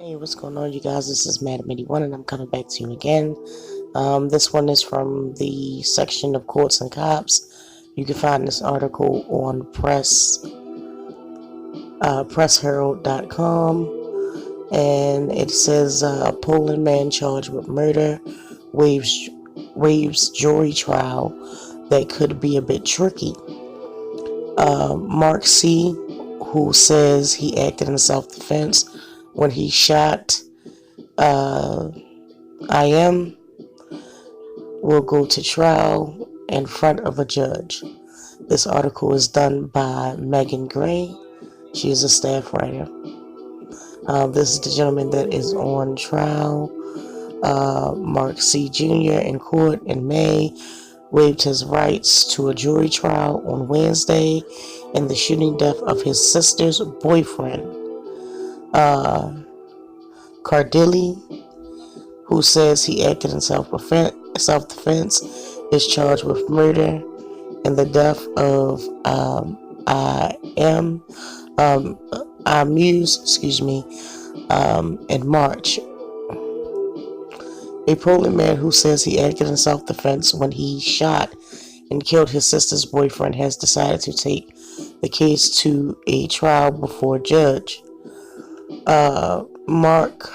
Hey, what's going on, you guys? This is Madam81, and I'm coming back to you again. This one is from the section of Courts and Cops. You can find this article on pressherald.com, and it says Poland man charged with murder waives jury trial that could be a bit tricky. Mark C., who says he acted in self-defense when he shot IM, will go to trial in front of a judge. This article is done by Megan Gray. She is a staff writer. This is the gentleman that is on trial. Mark C. Jr. in court in May waived his rights to a jury trial on Wednesday in the shooting death of his sister's boyfriend. Cardilli, who says he acted in self-defense, is charged with murder in the death of Muse, in March. A Poland man who says he acted in self-defense when he shot and killed his sister's boyfriend has decided to take the case to a trial before a judge. Mark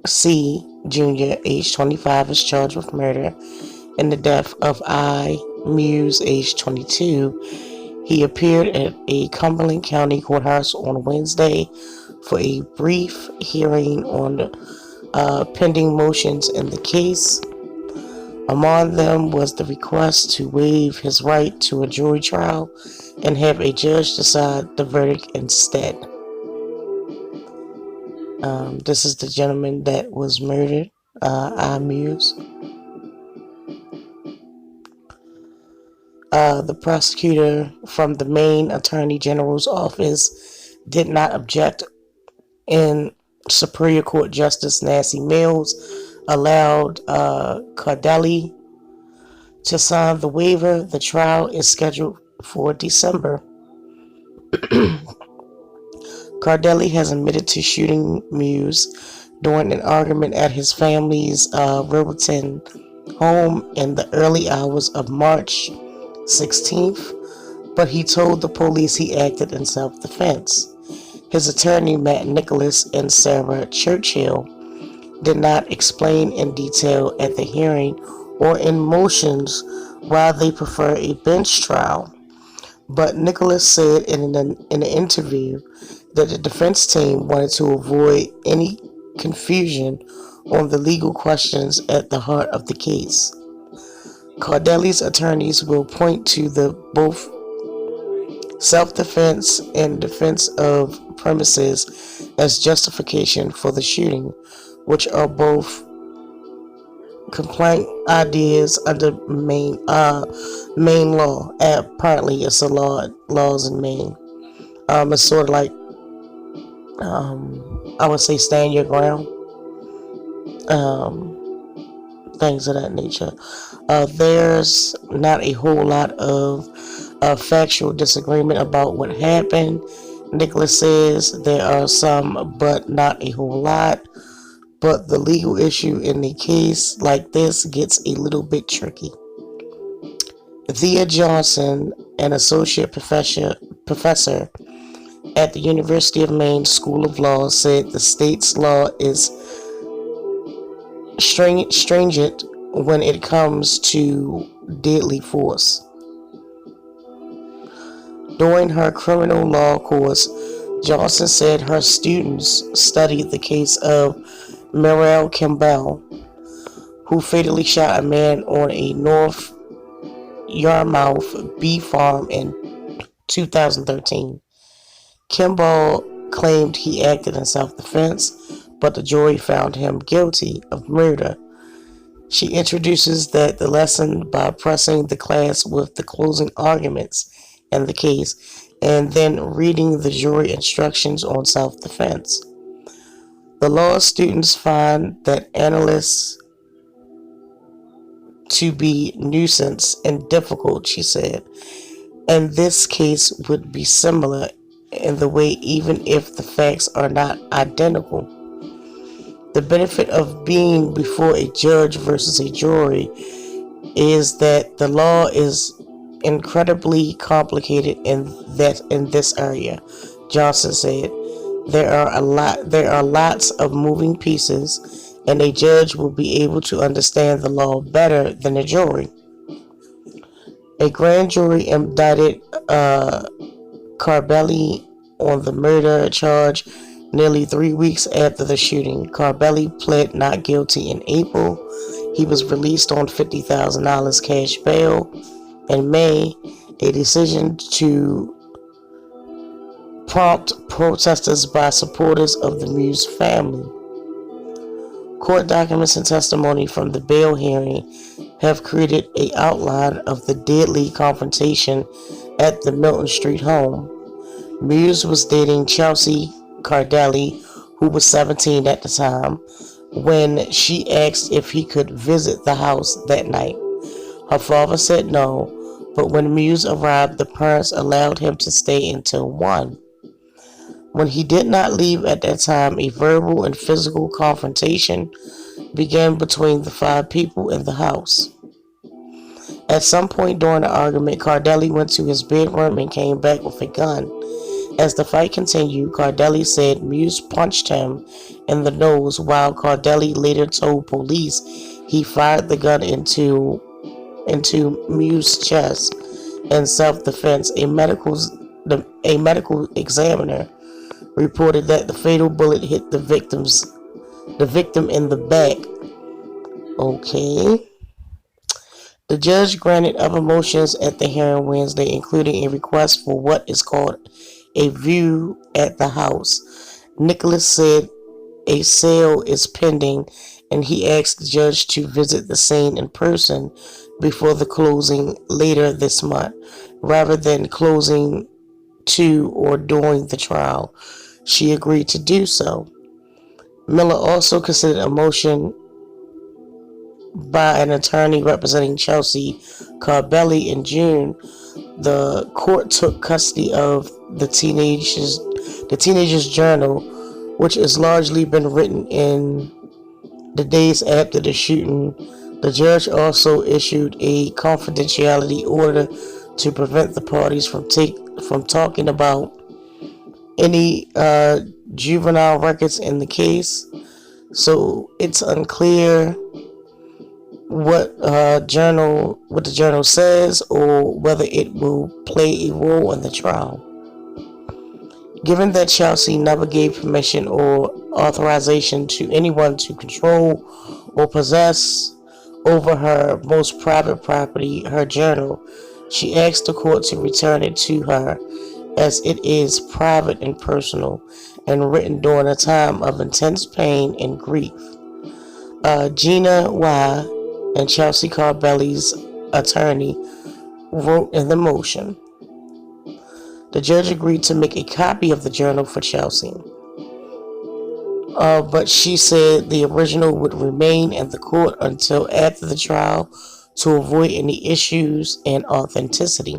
C. Jr., age 25, is charged with murder in the death of Muse, age 22. He appeared at a Cumberland County courthouse on Wednesday for a brief hearing on pending motions in the case. Among them was the request to waive his right to a jury trial and have a judge decide the verdict instead. This is the gentleman that was murdered, Muse. The prosecutor from the Maine Attorney General's office did not object, and Superior Court Justice Nancy Mills allowed Cardilli to sign the waiver. The trial is scheduled for December. Cardilli has admitted to shooting Muse during an argument at his family's Riverton home in the early hours of March 16th, but he told the police he acted in self-defense. His attorney, Matt Nicholas, and Sarah Churchill did not explain in detail at the hearing or in motions why they prefer a bench trial. But Nicholas said in an interview that the defense team wanted to avoid any confusion on the legal questions at the heart of the case. Cardilli's attorneys will point to the both self-defense and defense of premises as justification for the shooting, which are both complaint ideas under Maine law. Apparently, it's a laws in Maine. It's sort of like I would say stand your ground. Things of that nature. There's not a whole lot of factual disagreement about what happened. Nicholas says there are some, but not a whole lot. But the legal issue in a case like this gets a little bit tricky. Thea Johnson, an associate professor at the University of Maine School of Law, said the state's law is stringent when it comes to deadly force. During her criminal law course, Johnson said her students studied the case of Merrill Kimball, who fatally shot a man on a North Yarmouth bee farm in 2013. Kimball claimed he acted in self-defense, but the jury found him guilty of murder. She introduces the lesson by pressing the class with the closing arguments in the case and then reading the jury instructions on self-defense. The law students find that analysts to be nuisance and difficult, she said, and this case would be similar in the way even if the facts are not identical. The benefit of being before a judge versus a jury is that the law is incredibly complicated in this area, Johnson said. There are lots of moving pieces, and a judge will be able to understand the law better than a jury. A grand jury indicted Cardilli on the murder charge nearly 3 weeks after the shooting. Cardilli pled not guilty in April. He was released on $50,000 cash bail in May, a decision to prompt protesters by supporters of the Muse family. Court documents and testimony from the bail hearing have created an outline of the deadly confrontation at the Milton Street home. Muse was dating Chelsea Cardilli, who was 17 at the time, when she asked if he could visit the house that night. Her father said no, but when Muse arrived, the parents allowed him to stay until 1. When he did not leave at that time, a verbal and physical confrontation began between the 5 people in the house. At some point during the argument, Cardilli went to his bedroom and came back with a gun. As the fight continued, Cardilli said Muse punched him in the nose, while Cardilli later told police he fired the gun into Muse's chest in self-defense. A medical examiner reported that the fatal bullet hit the victim in the back. Okay. The judge granted other motions at the hearing Wednesday, including a request for what is called a view at the house. Nicholas said a sale is pending, and he asked the judge to visit the scene in person before the closing later this month, rather than closing to or during the trial. She agreed to do so. Miller also considered a motion by an attorney representing Chelsea Cardilli in June. The court took custody of the teenager's journal, which has largely been written in the days after the shooting. The judge also issued a confidentiality order to prevent the parties from talking about any juvenile records in the case. So it's unclear what the journal says or whether it will play a role in the trial. Given that Chelsea never gave permission or authorization to anyone to control or possess over her most private property, her journal, she asked the court to return it to her, as it is private and personal and written during a time of intense pain and grief. Gina Y. and Chelsea Cardilli's attorney wrote in the motion. The judge agreed to make a copy of the journal for Chelsea, but she said the original would remain in the court until after the trial to avoid any issues and authenticity.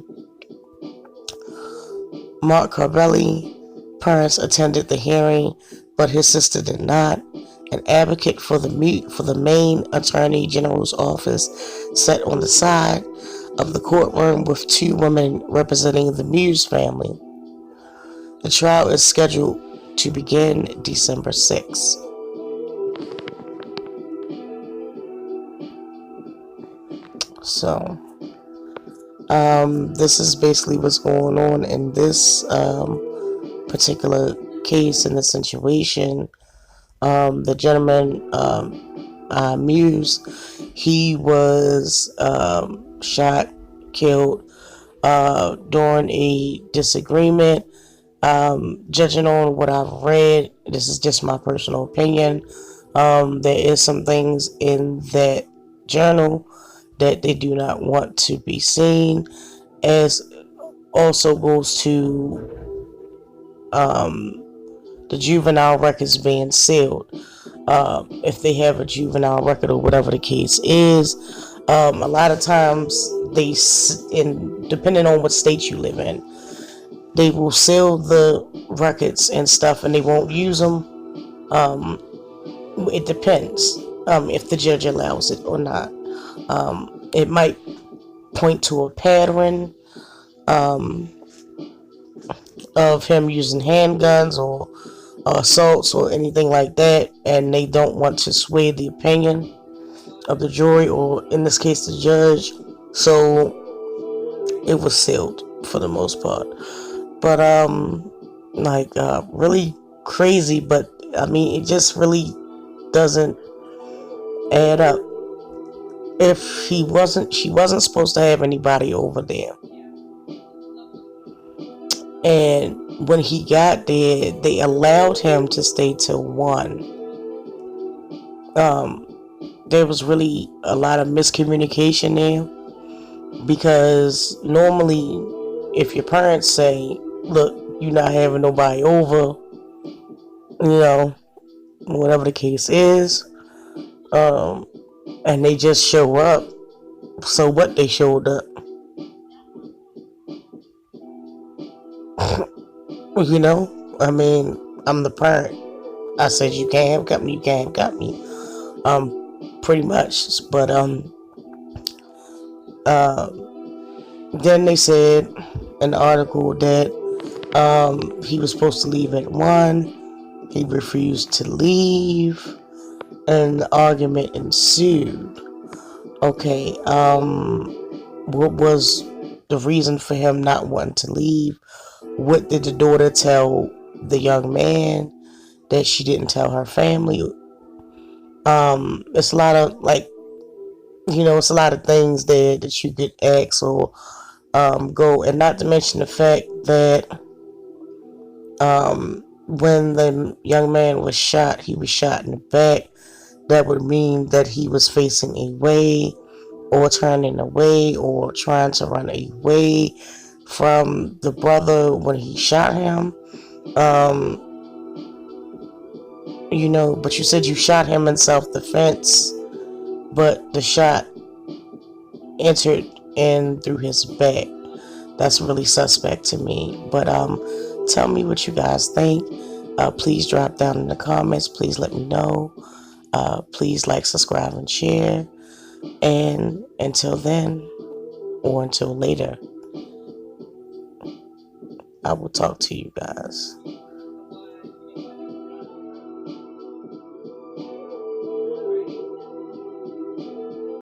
Mark Cardilli parents attended the hearing, but his sister did not. An advocate for the main attorney general's office sat on the side of the courtroom with 2 women representing the Muse family. The trial is scheduled to begin December 6th. So, this is basically what's going on in this particular case, in this situation. The gentleman, Muse, he was shot, killed during a disagreement. Judging on what I've read, this is just my personal opinion. There is some things in that journal that they do not want to be seen, as also goes to the juvenile records being sealed. If they have a juvenile record or whatever the case is, a lot of times depending on what state you live in, they will seal the records and stuff, and they won't use them. Um, it depends if the judge allows it or not. It might point to a pattern um, of him using handguns or assaults or anything like that, and they don't want to sway the opinion of the jury, or in this case the judge. So it was sealed for the most part. But really crazy, but I mean it just really doesn't add up. If she wasn't supposed to have anybody over there, and when he got there they allowed him to stay till 1. There was really a lot of miscommunication there, because normally if your parents say, look, you're not having nobody over, whatever the case is, and they just show up, so what, they showed up. I mean, I'm the parent. I said you can't have company, you can't have company. Pretty much. But then they said in the article that he was supposed to leave at 1. He refused to leave, and the argument ensued. Okay, what was the reason for him not wanting to leave? What did the daughter tell the young man that she didn't tell her family? It's a lot of it's a lot of things there that you could ask or go, and not to mention the fact that when the young man was shot, he was shot in the back. That would mean that he was facing away, or turning away, or trying to run away from the brother when he shot him. But you said you shot him in self-defense, but the shot entered in through his back. That's really suspect to me. But tell me what you guys think. Please drop down in the comments. Please let me know. Please like, subscribe, and share. And until then, or until later, I will talk to you guys.